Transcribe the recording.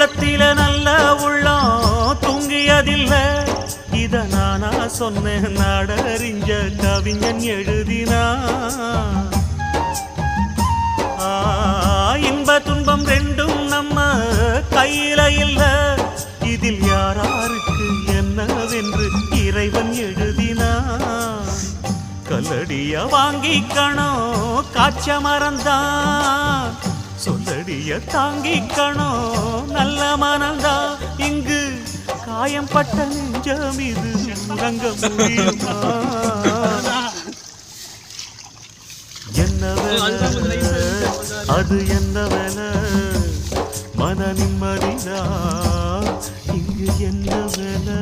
உள்ளத்தில நல்ல உள்ளம் தூங்கியதில்லை. இத நானா சொன்னேன், நாடறிஞ்ச கவிஞன் எழுதினா. இன்ப துன்பம் ரெண்டும் நம்ம கையில இல்ல, இதில் யாராருக்கு என்னவென்று இறைவன் எழுதினா. கல்லடிய வாங்கிக்கணும் காய்ச்ச மறந்தான், சொல்லடிய தாங்கிக்கணும் நல்ல மனந்தான். இங்கு காயம் பட்ட நெஞ்சம் இது உறங்க முடியுமா? என்ன வேலை அது, என்ன வேலை மன நிம்மதினா, இங்கு என்ன வேலை?